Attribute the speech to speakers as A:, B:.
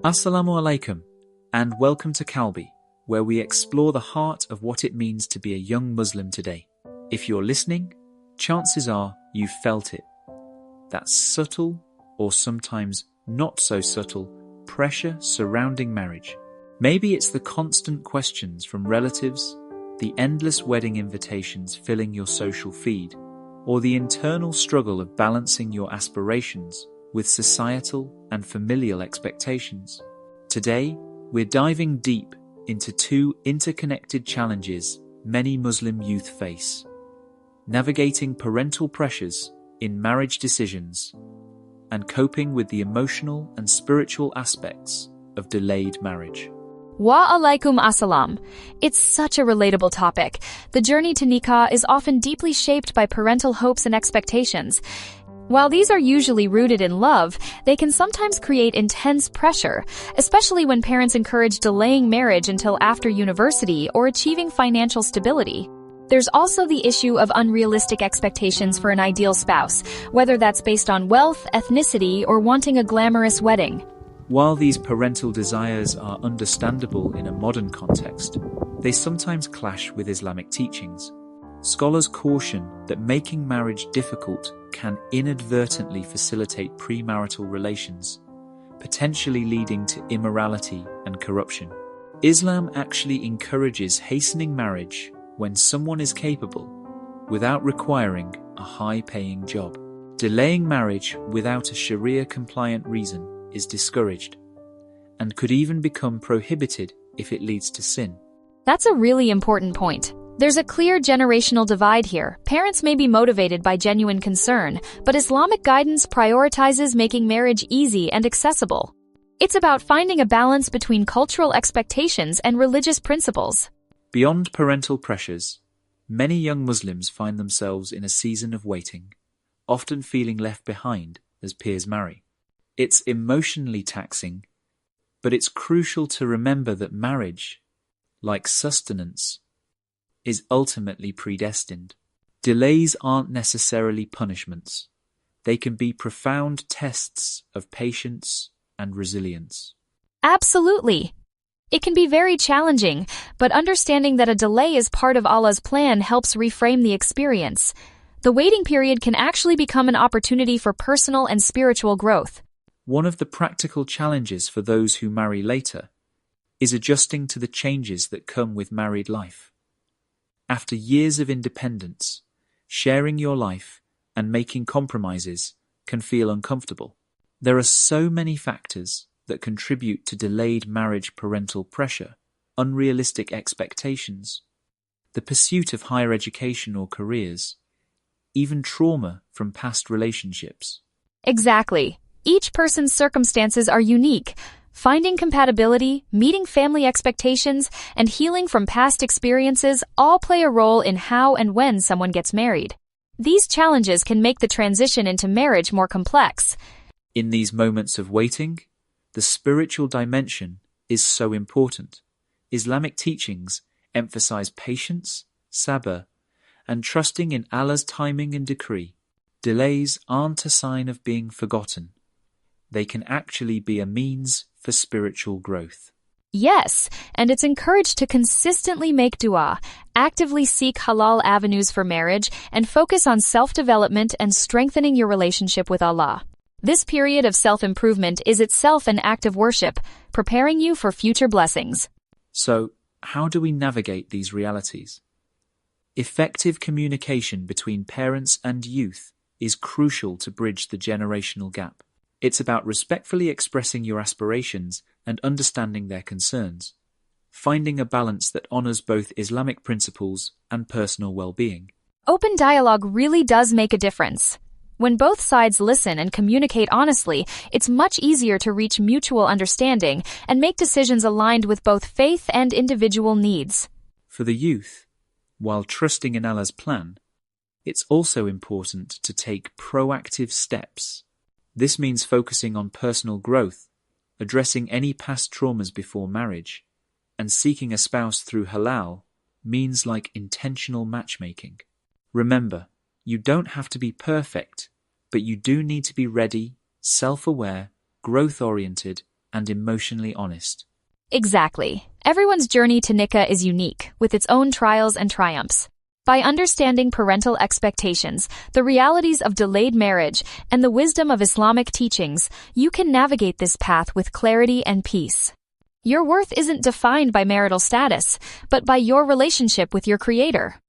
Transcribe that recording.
A: Assalamu alaikum, and welcome to Qalbi, where we explore the heart of what it means to be a young Muslim today. If you're listening, chances are you've felt it. That subtle, or sometimes not so subtle, pressure surrounding marriage. Maybe it's the constant questions from relatives, the endless wedding invitations filling your social feed, or the internal struggle of balancing your aspirations with societal and familial expectations. Today, we're diving deep into two interconnected challenges many Muslim youth face: navigating parental pressures in marriage decisions and coping with the emotional and spiritual aspects of delayed marriage.
B: Wa alaikum assalam. It's such a relatable topic. The journey to nikah is often deeply shaped by parental hopes and expectations. While these are usually rooted in love, they can sometimes create intense pressure, especially when parents encourage delaying marriage until after university or achieving financial stability. There's also the issue of unrealistic expectations for an ideal spouse, whether that's based on wealth, ethnicity, or wanting a glamorous wedding.
A: While these parental desires are understandable in a modern context, they sometimes clash with Islamic teachings. Scholars caution that making marriage difficult can inadvertently facilitate premarital relations, potentially leading to immorality and corruption. Islam actually encourages hastening marriage when someone is capable, without requiring a high-paying job. Delaying marriage without a Sharia-compliant reason is discouraged, and could even become prohibited if it leads to sin.
B: That's a really important point. There's a clear generational divide here. Parents may be motivated by genuine concern, but Islamic guidance prioritizes making marriage easy and accessible. It's about finding a balance between cultural expectations and religious principles.
A: Beyond parental pressures, many young Muslims find themselves in a season of waiting, often feeling left behind as peers marry. It's emotionally taxing, but it's crucial to remember that marriage, like sustenance, is ultimately predestined. Delays aren't necessarily punishments. They can be profound tests of patience and resilience.
B: Absolutely. It can be very challenging, but understanding that a delay is part of Allah's plan helps reframe the experience. The waiting period can actually become an opportunity for personal and spiritual growth.
A: One of the practical challenges for those who marry later is adjusting to the changes that come with married life. After years of independence, sharing your life and making compromises can feel uncomfortable. There are so many factors that contribute to delayed marriage: parental pressure, unrealistic expectations, the pursuit of higher education or careers, even trauma from past relationships.
B: Exactly. Each person's circumstances are unique. Finding compatibility, meeting family expectations, and healing from past experiences all play a role in how and when someone gets married. These challenges can make the transition into marriage more complex.
A: In these moments of waiting, the spiritual dimension is so important. Islamic teachings emphasize patience, sabr, and trusting in Allah's timing and decree. Delays aren't a sign of being forgotten. They can actually be a means for spiritual growth.
B: Yes, and it's encouraged to consistently make dua, actively seek halal avenues for marriage, and focus on self-development and strengthening your relationship with Allah. This period of self-improvement is itself an act of worship, preparing you for future blessings.
A: So, how do we navigate these realities? Effective communication between parents and youth is crucial to bridge the generational gap. It's about respectfully expressing your aspirations and understanding their concerns, finding a balance that honors both Islamic principles and personal well-being.
B: Open dialogue really does make a difference. When both sides listen and communicate honestly, it's much easier to reach mutual understanding and make decisions aligned with both faith and individual needs.
A: For the youth, while trusting in Allah's plan, it's also important to take proactive steps. This means focusing on personal growth, addressing any past traumas before marriage, and seeking a spouse through halal means like intentional matchmaking. Remember, you don't have to be perfect, but you do need to be ready, self-aware, growth-oriented, and emotionally honest.
B: Exactly. Everyone's journey to nikah is unique, with its own trials and triumphs. By understanding parental expectations, the realities of delayed marriage, and the wisdom of Islamic teachings, you can navigate this path with clarity and peace. Your worth isn't defined by marital status, but by your relationship with your Creator.